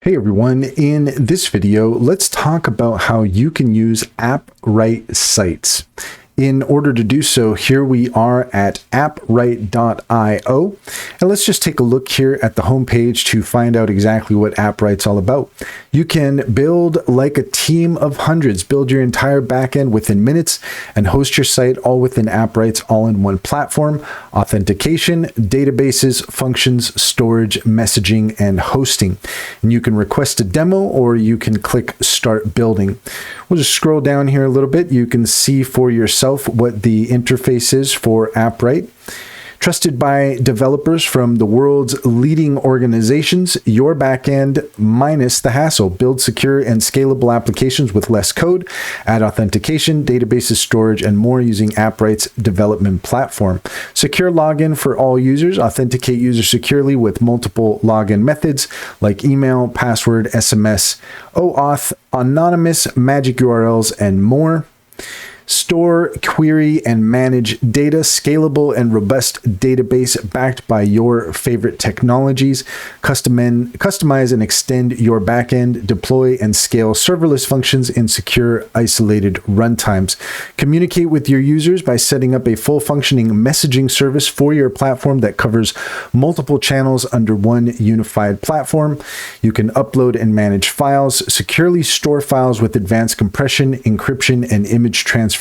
Hey everyone, in this video, let's talk about how you can use Appwrite Sites. In order to do so, here we are at appwrite.io, and let's just take a look here at the homepage to find out exactly what Appwrite's all about. You can build like a team of hundreds, build your entire backend within minutes, and host your site all within Appwrite's all-in-one platform, authentication, databases, functions, storage, messaging, and hosting. And you can request a demo or you can click Start Building. We'll just scroll down here a little bit. You can see for yourself what the interface is for Appwrite. Trusted by developers from the world's leading organizations, your backend minus the hassle. Build secure and scalable applications with less code, add authentication, databases, storage, and more using Appwrite's development platform. Secure login for all users. Authenticate users securely with multiple login methods like email, password, SMS, OAuth, anonymous, magic URLs, and more. Store, query, and manage data, scalable and robust database backed by your favorite technologies. Customize and extend your backend, deploy and scale serverless functions in secure, isolated runtimes. Communicate with your users by setting up a full functioning messaging service for your platform that covers multiple channels under one unified platform. You can upload and manage files, securely store files with advanced compression, encryption, and image transformations,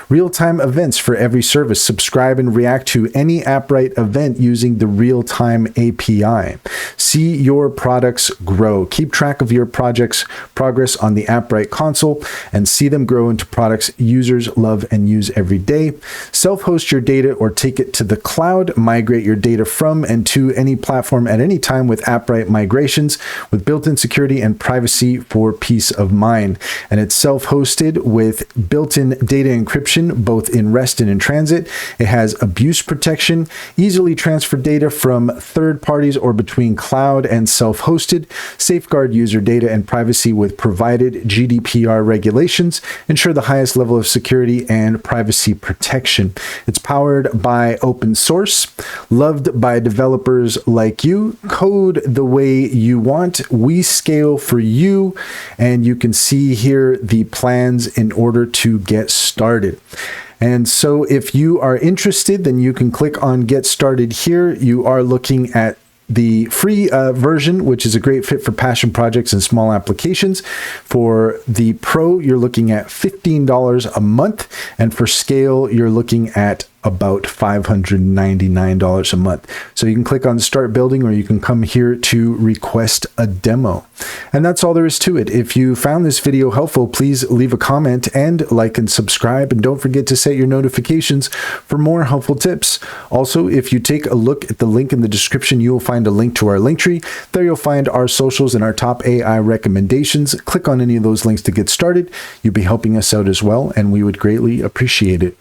real-time events for every service. Subscribe and react to any Appwrite event using the real-time API. See your products grow. Keep track of your project's progress on the Appwrite console and see them grow into products users love and use every day. Self-host your data or take it to the cloud. Migrate your data from and to any platform at any time with Appwrite migrations with built-in security and privacy for peace of mind. And it's self-hosted with built-in data encryption, both in rest and in transit. It has abuse protection, easily transfer data from third parties or between cloud and self-hosted, safeguard user data and privacy with provided GDPR regulations, ensure the highest level of security and privacy protection. It's powered by open source, loved by developers like you. Code the way you want. We scale for you, and you can see here the plans in order to get started. And so if you are interested, then you can click on Get Started here. You are looking at the free version, which is a great fit for passion projects and small applications. For the Pro, you're looking at $15 a month. And for Scale, you're looking at about $599 a month. So you can click on Start Building, or you can come here to request a demo. And that's all there is to it. If you found this video helpful, please leave a comment and like and subscribe. And don't forget to set your notifications for more helpful tips. Also, if you take a look at the link in the description, you will find a link to our Linktree. There you'll find our socials and our top AI recommendations. Click on any of those links to get started. You'll be helping us out as well, and we would greatly appreciate it.